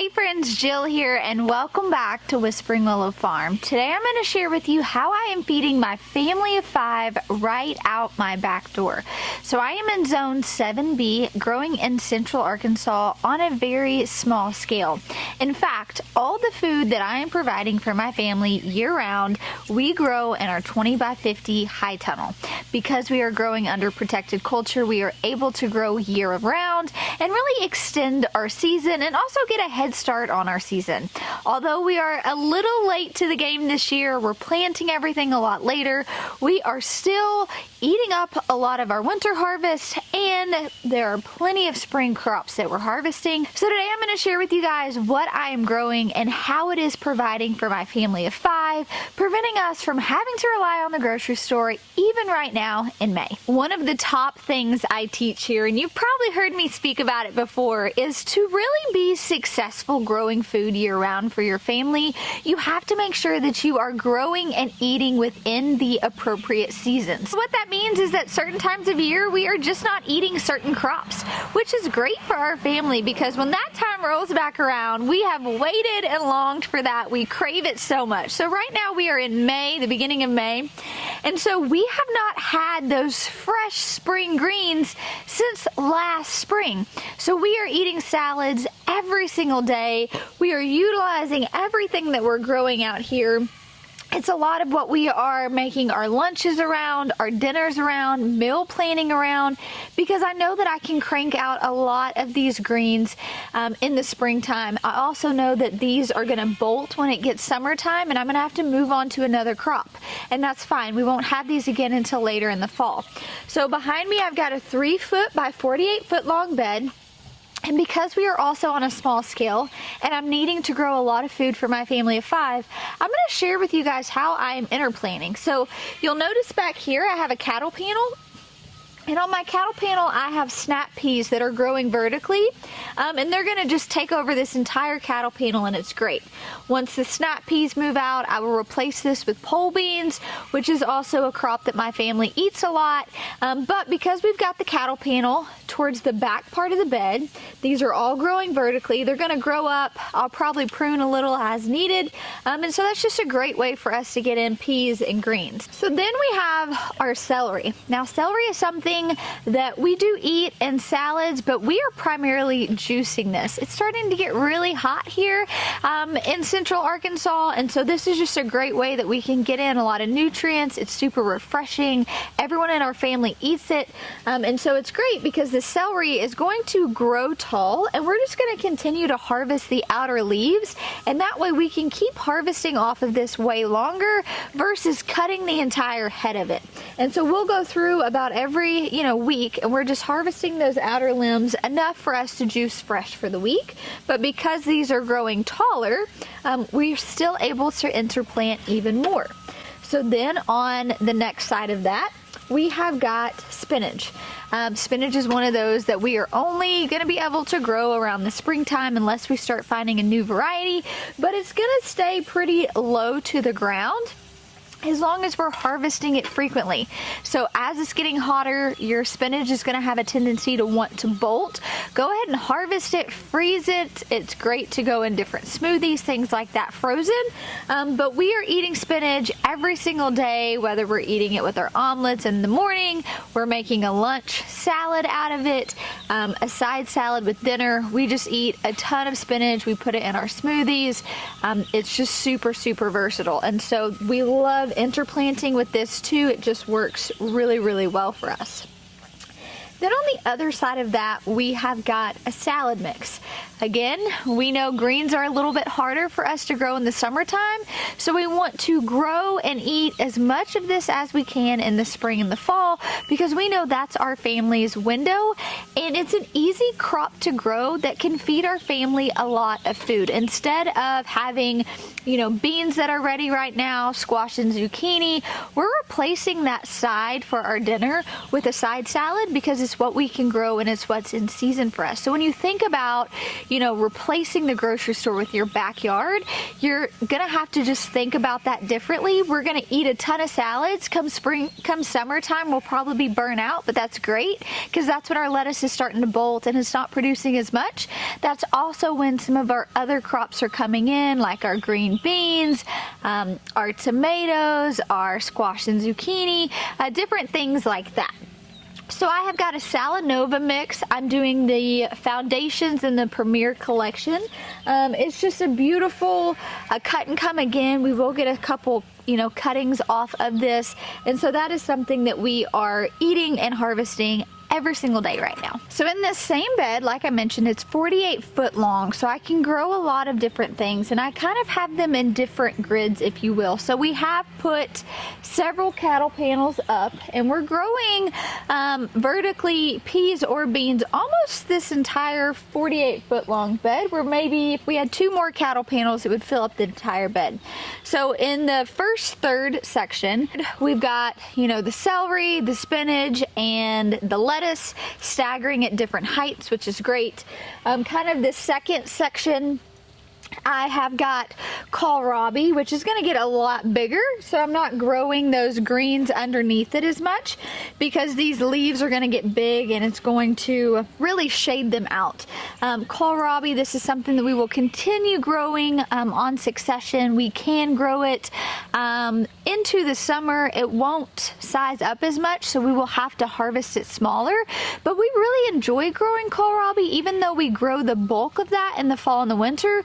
Hey friends, Jill here and welcome back to Whispering Willow Farm. Today I'm going to share with you how I am feeding my family of 5 right out my back door. So I am in zone 7B, growing in central Arkansas on a very small scale. In fact, all the food that I am providing for my family year round, we grow in our 20 by 50 high tunnel. Because we are growing under protected culture, we are able to grow year round and really extend our season and also get a head start on our season. Although we are a little late to the game this year, we're planting everything a lot later, we are still eating up a lot of our winter harvest, and there are plenty of spring crops that we're harvesting. So today I'm going to share with you guys what I am growing and how it is providing for my family of 5, preventing us from having to rely on the grocery store even right now in May. One of the top things I teach here, and you've probably heard me speak about it before, is to really be successful growing food year round for your family. You have to make sure that you are growing and eating within the appropriate seasons. What that means is that certain times of year we are just not eating certain crops, which is great for our family because when that time rolls back around, we have waited and longed for that. We crave it so much. So right now we are in May, the beginning of May, and so we have not had those fresh spring greens since last spring. So we are eating salads every single day. We are utilizing everything that we're growing out here. It's a lot of what we are making our lunches around, our dinners around, meal planning around, because I know that I can crank out a lot of these greens in the springtime. I also know that these are going to bolt when it gets summertime, and I'm going to have to move on to another crop, and that's fine. We won't have these again until later in the fall. So behind me I've got a 3-foot by 48-foot long bed. And because we are also on a small scale and I'm needing to grow a lot of food for my family of 5, I'm going to share with you guys how I am interplanting. So you'll notice back here I have a cattle panel. And on my cattle panel, I have snap peas that are growing vertically, and they're going to just take over this entire cattle panel, and it's great. Once the snap peas move out, I will replace this with pole beans, which is also a crop that my family eats a lot. But because we've got the cattle panel towards the back part of the bed, these are all growing vertically. They're going to grow up. I'll probably prune a little as needed, and so that's just a great way for us to get in peas and greens. So then we have our celery. Now, celery is something that we do eat in salads, but we are primarily juicing this. It's starting to get really hot here in central Arkansas, and so this is just a great way that we can get in a lot of nutrients. It's super refreshing. Everyone in our family eats it, and so it's great because the celery is going to grow tall, and we're just going to continue to harvest the outer leaves, and that way we can keep harvesting off of this way longer versus cutting the entire head of it. And so we'll go through about every week, and we're just harvesting those outer limbs enough for us to juice fresh for the week. But because these are growing taller, we're still able to interplant even more. So then on the next side of that, we have got spinach. Spinach is one of those that we are only going to be able to grow around the springtime unless we start finding a new variety, but it's going to stay pretty low to the ground as long as we're harvesting it frequently. So as it's getting hotter, your spinach is going to have a tendency to want to bolt. Go ahead and harvest it, freeze it. It's great to go in different smoothies, things like that, frozen. But we are eating spinach every single day, whether we're eating it with our omelets in the morning, we're making a lunch salad out of it, a side salad with dinner. We just eat a ton of spinach. We put it in our smoothies. It's just super, super versatile. And so we love interplanting with this too. It just works really, really well for us. Then on the other side of that, we have got a salad mix. Again, we know greens are a little bit harder for us to grow in the summertime, so we want to grow and eat as much of this as we can in the spring and the fall because we know that's our family's window, and it's an easy crop to grow that can feed our family a lot of food. Instead of having, beans that are ready right now, squash and zucchini, we're replacing that side for our dinner with a side salad because it's it's what we can grow and it's what's in season for us. So when you think about, you know, replacing the grocery store with your backyard, you're gonna have to just think about that differently. We're gonna eat a ton of salads. Come summertime, we'll probably be burnt out, but that's great because that's when our lettuce is starting to bolt and it's not producing as much. That's also when some of our other crops are coming in, like our green beans, our tomatoes, our squash and zucchini, different things like that. So I have got a Salad Nova mix. I'm doing the foundations in the Premier collection. It's just a beautiful cut and come again. We will get a couple, you know, cuttings off of this. And so that is something that we are eating and harvesting every single day right now. So in this same bed, like I mentioned, it's 48 foot long, so I can grow a lot of different things, and I kind of have them in different grids, if you will. So we have put several cattle panels up, and we're growing vertically peas or beans almost this entire 48 foot long bed, where maybe if we had 2 more cattle panels, it would fill up the entire bed. So in the first third section, we've got, you know, the celery, the spinach, and the lettuce staggering at different heights, which is great. Kind of the second section, I have got kohlrabi, which is going to get a lot bigger, so I'm not growing those greens underneath it as much because these leaves are going to get big and it's going to really shade them out. Kohlrabi, this is something that we will continue growing on succession. We can grow it into the summer. It won't size up as much, so we will have to harvest it smaller, but we really enjoy growing kohlrabi, even though we grow the bulk of that in the fall and the winter.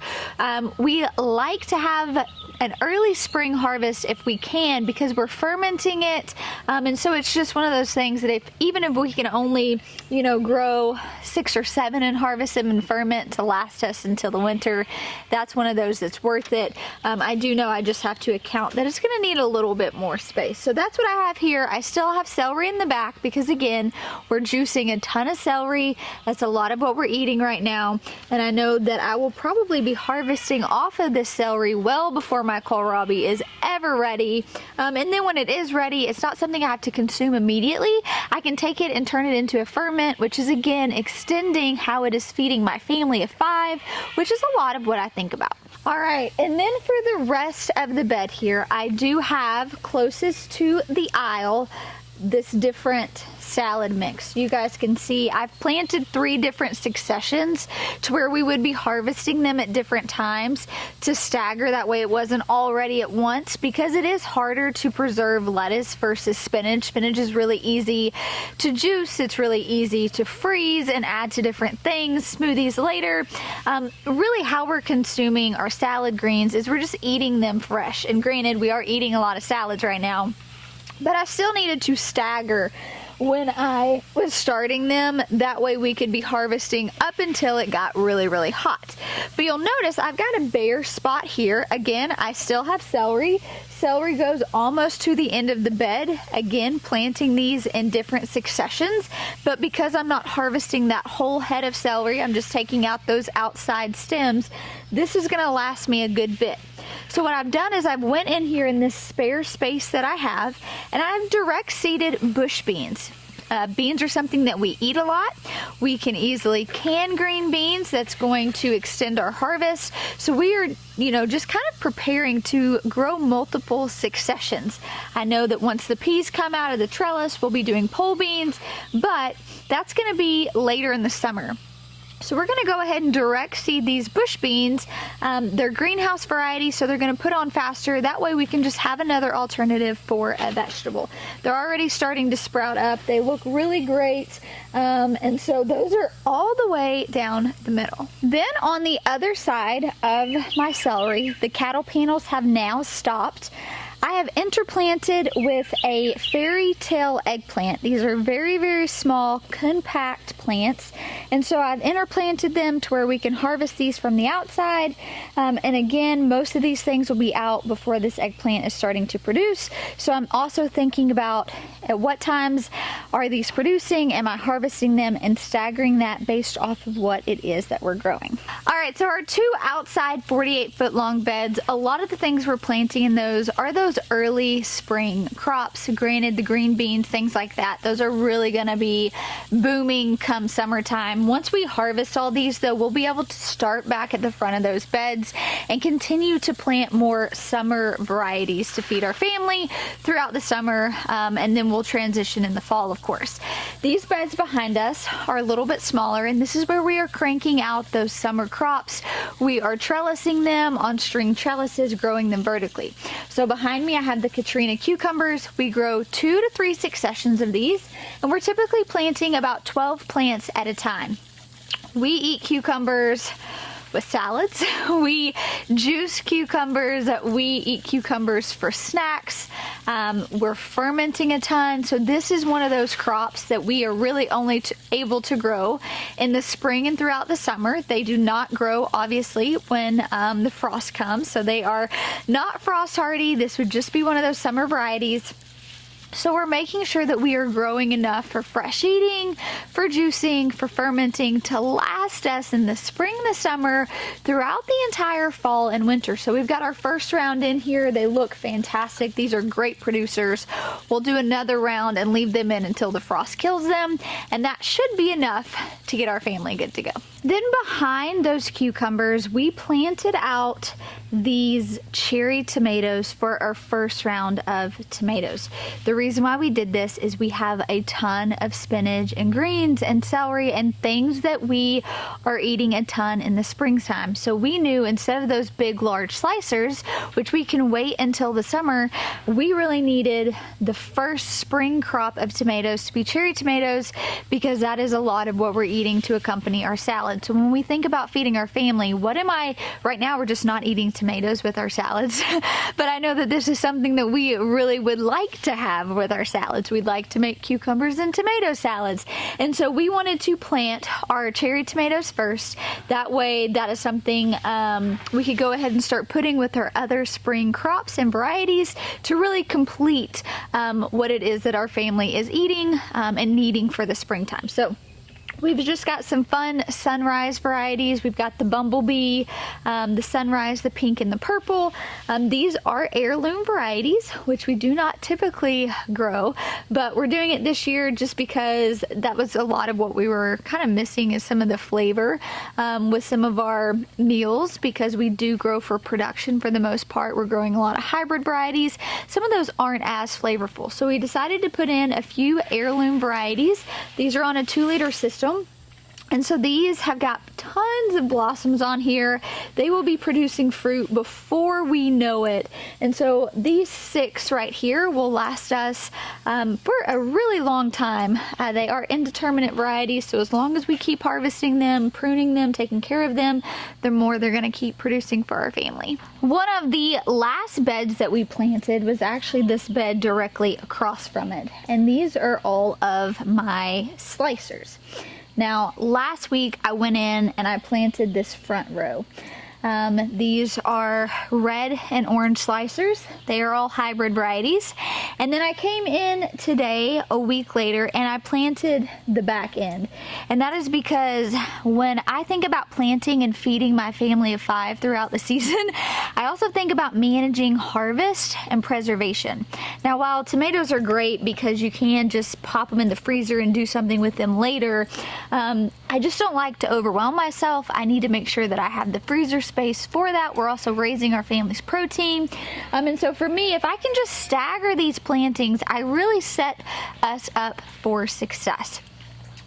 We like to have an early spring harvest if we can, because we're fermenting it, and so it's just one of those things that even if we can only, you know, grow 6 or 7 and harvest them and ferment to last us until the winter, that's one of those that's worth it. I do know I just have to account that it's going to need a little bit more space. So that's what I have here. I still have celery in the back because, again, we're juicing a ton of celery. That's a lot of what we're eating right now, and I know that I will probably be harvesting off of this celery well before my kohlrabi is ever ready. And then when it is ready, it's not something I have to consume immediately. I can take it and turn it into a ferment, which is, again, extending how it is feeding my family of 5, which is a lot of what I think about. All right, and then for the rest of the bed here, I do have closest to the aisle this different salad mix. You guys can see I've planted 3 different successions to where we would be harvesting them at different times to stagger, that way it wasn't all ready at once, because it is harder to preserve lettuce versus spinach. Spinach is really easy to juice, it's really easy to freeze and add to different things, smoothies later. Really how we're consuming our salad greens is we're just eating them fresh, and granted we are eating a lot of salads right now, but I still needed to stagger when I was starting them. That way we could be harvesting up until it got really, really hot. But you'll notice I've got a bare spot here. Again, I still have celery. Celery goes almost to the end of the bed. Again, planting these in different successions. But because I'm not harvesting that whole head of celery, I'm just taking out those outside stems, this is gonna last me a good bit. So what I've done is I've went in here in this spare space that I have, and I've direct seeded bush beans. Beans are something that we eat a lot. We can easily can green beans. That's going to extend our harvest. So we are, you know, just kind of preparing to grow multiple successions. I know that once the peas come out of the trellis, we'll be doing pole beans, but that's going to be later in the summer. So we're going to go ahead and direct seed these bush beans. They're greenhouse variety, so they're going to put on faster. That way we can just have another alternative for a vegetable. They're already starting to sprout up. They look really great. And so those are all the way down the middle. Then on the other side of my celery, the cattle panels have now stopped. I have interplanted with a fairy tale eggplant. These are very, very small, compact plants. And so I've interplanted them to where we can harvest these from the outside. And again, most of these things will be out before this eggplant is starting to produce. So I'm also thinking about at what times are these producing? Am I harvesting them and staggering that based off of what it is that we're growing? All right, so our 2 outside 48-foot long beds, a lot of the things we're planting in those are those those early spring crops. Granted, the green beans, things like that, those are really going to be booming come summertime. Once we harvest all these though, we'll be able to start back at the front of those beds and continue to plant more summer varieties to feed our family throughout the summer, and then we'll transition in the fall, of course. These beds behind us are a little bit smaller, and this is where we are cranking out those summer crops. We are trellising them on string trellises, growing them vertically. So behind me I have the Katrina cucumbers. We grow 2 to 3 successions of these, and we're typically planting about 12 plants at a time. We eat cucumbers with salads. We juice cucumbers. We eat cucumbers for snacks. We're fermenting a ton. So this is one of those crops that we are really only able to grow in the spring and throughout the summer. They do not grow, obviously, when the frost comes. So they are not frost hardy. This would just be one of those summer varieties. So we're making sure that we are growing enough for fresh eating, for juicing, for fermenting to last us in the spring, the summer, throughout the entire fall and winter. So we've got our first round in here. They look fantastic. These are great producers. We'll do another round and leave them in until the frost kills them. And that should be enough to get our family good to go. Then behind those cucumbers, we planted out these cherry tomatoes for our first round of tomatoes. The reason why we did this is we have a ton of spinach and greens and celery and things that we are eating a ton in the springtime. So we knew instead of those big large slicers, which we can wait until the summer, we really needed the first spring crop of tomatoes to be cherry tomatoes, because that is a lot of what we're eating to accompany our salad. So when we think about feeding our family, right now we're just not eating tomatoes with our salads, but I know that this is something that we really would like to have with our salads. We'd like to make cucumbers and tomato salads. And so we wanted to plant our cherry tomatoes first. That way, that is something we could go ahead and start putting with our other spring crops and varieties to really complete what it is that our family is eating and needing for the springtime. So we've just got some fun sunrise varieties. We've got the bumblebee, the sunrise, the pink, and the purple. These are heirloom varieties, which we do not typically grow, but we're doing it this year just because that was a lot of what we were kind of missing, is some of the flavor with some of our meals, because we do grow for production for the most part. We're growing a lot of hybrid varieties. Some of those aren't as flavorful. So we decided to put in a few heirloom varieties. These are on a 2-liter system. And so these have got tons of blossoms on here. They will be producing fruit before we know it. And so these 6 right here will last us for a really long time. They are indeterminate varieties, so as long as we keep harvesting them, pruning them, taking care of them, the more they're going to keep producing for our family. One of the last beds that we planted was actually this bed directly across from it. And these are all of my slicers. Now, last week I went in and I planted this front row. These are red and orange slicers. They are all hybrid varieties. And then I came in today, a week later, and I planted the back end. And that is because when I think about planting and feeding my family of 5 throughout the season, I also think about managing harvest and preservation. Now, while tomatoes are great because you can just pop them in the freezer and do something with them later, I just don't like to overwhelm myself. I need to make sure that I have the freezer space for that. We're also raising our family's protein. And so for me, if I can just stagger these plantings, I really set us up for success.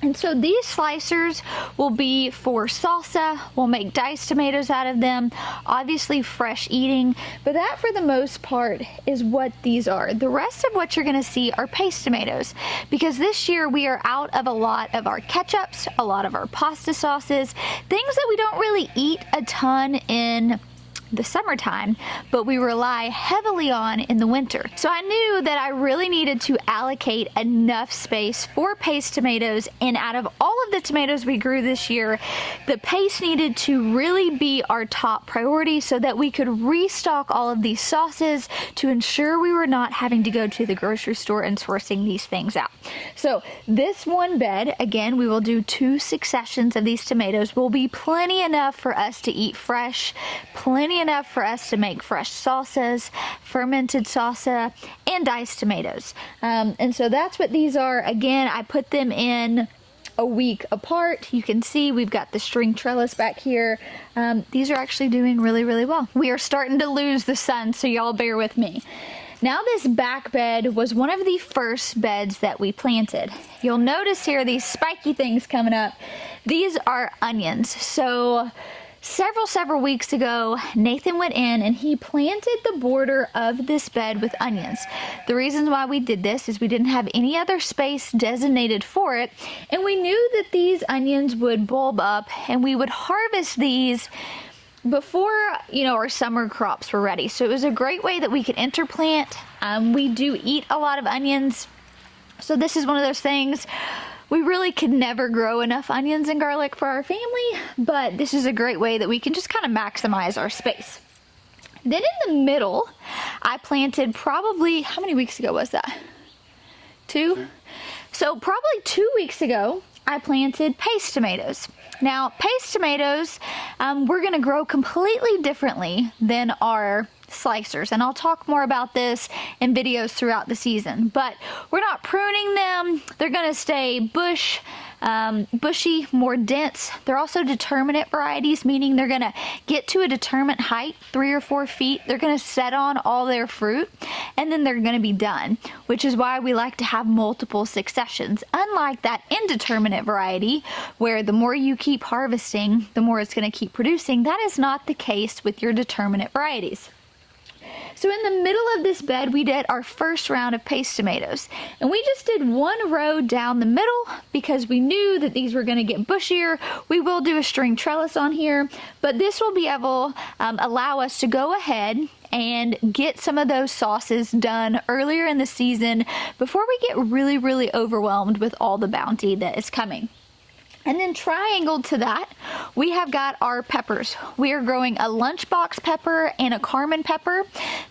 And so these slicers will be for salsa. We'll make diced tomatoes out of them, obviously fresh eating, but that for the most part is what these are. The rest of what you're gonna see are paste tomatoes, because this year we are out of a lot of our ketchups, a lot of our pasta sauces, things that we don't really eat a ton in the summertime, but we rely heavily on in the winter. So I knew that I really needed to allocate enough space for paste tomatoes, and out of all of the tomatoes we grew this year, the paste needed to really be our top priority so that we could restock all of these sauces to ensure we were not having to go to the grocery store and sourcing these things out. So this one bed, again, we will do 2 successions of these tomatoes, will be plenty enough for us to eat fresh, plenty plenty enough for us to make fresh salsas, fermented salsa, and diced tomatoes. And so that's what these are. Again, I put them in a week apart. You can see we've got the string trellis back here. These are actually doing really, really well. We are starting to lose the sun, so y'all bear with me. Now this back bed was one of the first beds that we planted. You'll notice here these spiky things coming up. These are onions. So several weeks ago, Nathan went in and he planted the border of this bed with onions. The reasons why we did this is we didn't have any other space designated for it, and we knew that these onions would bulb up and we would harvest these before, you know, our summer crops were ready. So it was a great way that we could interplant. We do eat a lot of onions, so this is one of those things. We really could never grow enough onions and garlic for our family, but this is a great way that we can just kind of maximize our space. Then in the middle, I planted probably, how many weeks ago was that? 2? So probably 2 weeks ago, I planted paste tomatoes. Now, paste tomatoes, we're gonna grow completely differently than our slicers, and I'll talk more about this in videos throughout the season, but we're not pruning them. They're gonna stay bushy, more dense. They're also determinate varieties, meaning they're gonna get to a determined height, 3 or 4 feet. They're gonna set on all their fruit, and then they're gonna be done, which is why we like to have multiple successions. Unlike that indeterminate variety, where the more you keep harvesting, the more it's gonna keep producing, that is not the case with your determinate varieties. So in the middle of this bed, we did our first round of paste tomatoes, and we just did 1 row down the middle because we knew that these were going to get bushier. We will do a string trellis on here, but this will be able allow us to go ahead and get some of those sauces done earlier in the season before we get really overwhelmed with all the bounty that is coming. And then triangled to that, we have got our peppers. We are growing a lunchbox pepper and a Carmen pepper.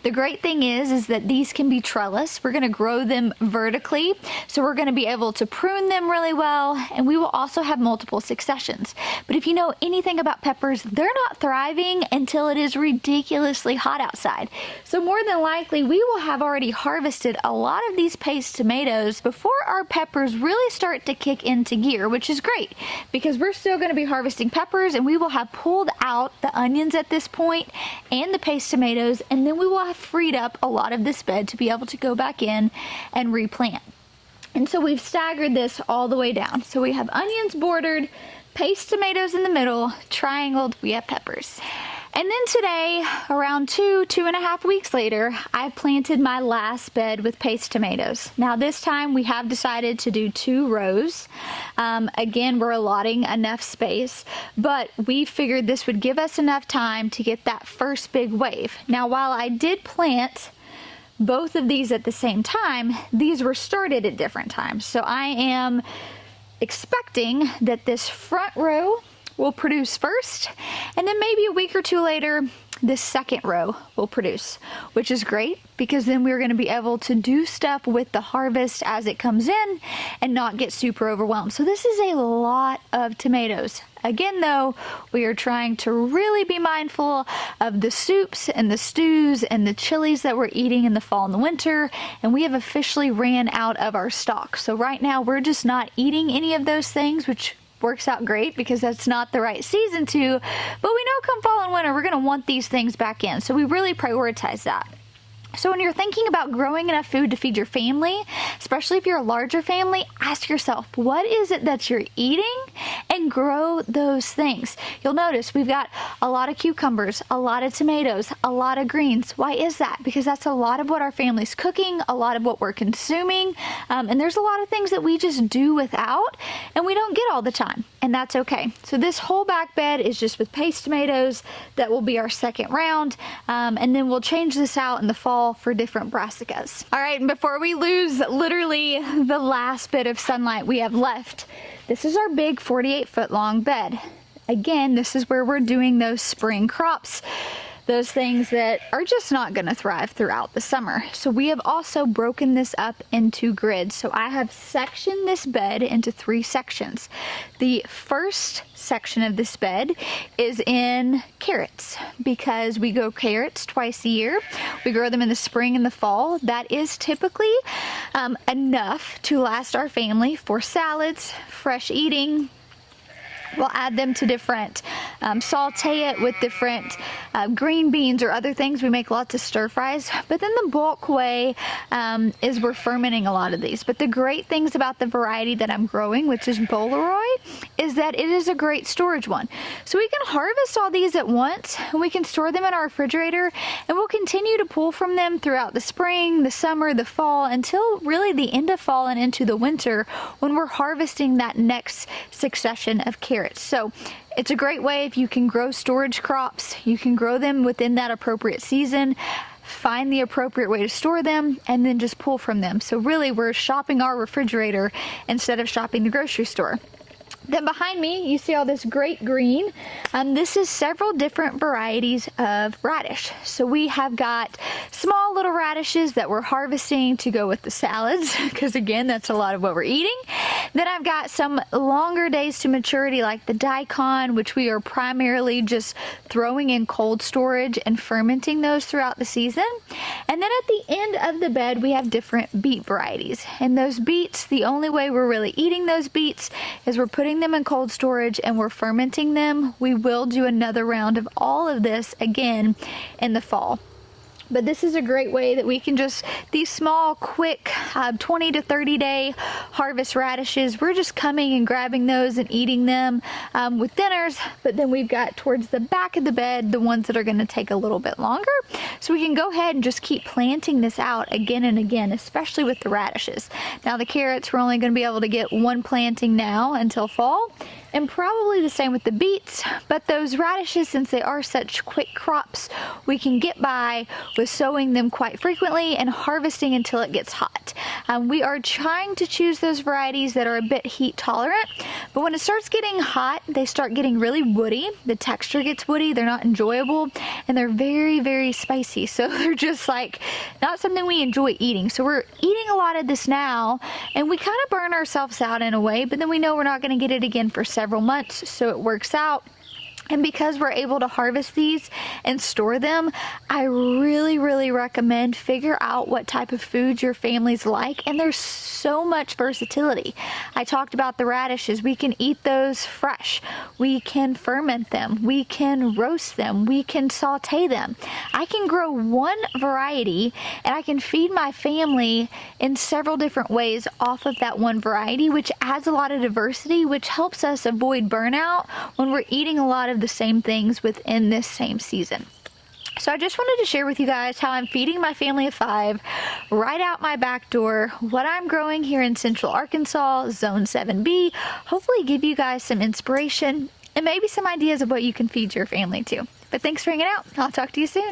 The great thing is that these can be trellis. We're gonna grow them vertically, so we're gonna be able to prune them really well, and we will also have multiple successions. But if you know anything about peppers, they're not thriving until it is ridiculously hot outside. So more than likely, we will have already harvested a lot of these paste tomatoes before our peppers really start to kick into gear, which is great, because we're still going to be harvesting peppers, and we will have pulled out the onions at this point and the paste tomatoes, and then we will have freed up a lot of this bed to be able to go back in and replant. And so we've staggered this all the way down. So we have onions bordered, paste tomatoes in the middle, triangled, we have peppers. And then today, around 2.5 weeks later, I planted my last bed with paste tomatoes. Now this time we have decided to do 2 rows. Again, we're allotting enough space, but we figured this would give us enough time to get that first big wave. Now while I did plant both of these at the same time, these were started at different times. So I am expecting that this front row will produce first, and then maybe a week or 2 later, this second row will produce, which is great because then we're going to be able to do stuff with the harvest as it comes in and not get super overwhelmed. So this is a lot of tomatoes. Again though, we are trying to really be mindful of the soups and the stews and the chilies that we're eating in the fall and the winter, and we have officially ran out of our stock. So right now we're just not eating any of those things, which works out great because that's not the right season to, but we know come fall and winter we're going to want these things back in, so we really prioritize that. So when you're thinking about growing enough food to feed your family, especially if you're a larger family, ask yourself, what is it that you're eating, and grow those things. You'll notice we've got a lot of cucumbers, a lot of tomatoes, a lot of greens. Why is that? Because that's a lot of what our family's cooking, a lot of what we're consuming, and there's a lot of things that we just do without and we don't get all the time, and that's okay. So this whole back bed is just with paste tomatoes. That will be our second round, and then we'll change this out in the fall for different brassicas. All right, and before we lose literally the last bit of sunlight we have left, this is our big 48-foot long bed. Again, this is where we're doing those spring crops. those things that are just not going to thrive throughout the summer. So we have also broken this up into grids. So I have sectioned this bed into 3 sections. The first section of this bed is in carrots, because we grow carrots twice a year. We grow them in the spring and the fall. That is typically enough to last our family for salads, fresh eating. We'll add them to different, saute it with different green beans or other things. We make lots of stir fries. But then the bulk way is we're fermenting a lot of these. But the great things about the variety that I'm growing, which is Bolleroy, is that it is a great storage one. So we can harvest all these at once, and we can store them in our refrigerator, and we'll continue to pull from them throughout the spring, the summer, the fall, until really the end of fall and into the winter, when we're harvesting that next succession of carrots. So it's a great way if you can grow storage crops. You can grow them within that appropriate season, find the appropriate way to store them, and then just pull from them. So really we're shopping our refrigerator instead of shopping the grocery store. Then behind me, you see all this great green. This is several different varieties of radish. So we have got small little radishes that we're harvesting to go with the salads, because again, that's a lot of what we're eating. Then I've got some longer days to maturity, like the daikon, which we are primarily just throwing in cold storage and fermenting those throughout the season. And then at the end of the bed, we have different beet varieties. And those beets, the only way we're really eating those beets is we're putting them in cold storage and we're fermenting them. We will do another round of all of this again in the fall. But this is a great way that we can just, these small, quick, 20 to 30 day harvest radishes, we're just coming and grabbing those and eating them with dinners. But then we've got towards the back of the bed, the ones that are going to take a little bit longer. So we can go ahead and just keep planting this out again and again, especially with the radishes. Now the carrots, we're only going to be able to get 1 planting now until fall. And probably the same with the beets, but those radishes, since they are such quick crops, we can get by with sowing them quite frequently and harvesting until it gets hot. We are trying to choose those varieties that are a bit heat tolerant, but when it starts getting hot, they start getting really woody. The texture gets woody, they're not enjoyable, and they're very, very spicy. So they're just like not something we enjoy eating. So we're eating a lot of this now, and we kind of burn ourselves out in a way, but then we know we're not going to get it again for several months, so it works out. And because we're able to harvest these and store them, I really, really recommend figure out what type of foods your families like. And there's so much versatility. I talked about the radishes. We can eat those fresh. We can ferment them. We can roast them. We can saute them. I can grow one variety and I can feed my family in several different ways off of that one variety, which adds a lot of diversity, which helps us avoid burnout when we're eating a lot of the same things within this same season. So I just wanted to share with you guys how I'm feeding my family of 5 right out my back door, what I'm growing here in Central Arkansas, Zone 7B. Hopefully give you guys some inspiration and maybe some ideas of what you can feed your family too. But thanks for hanging out. I'll talk to you soon.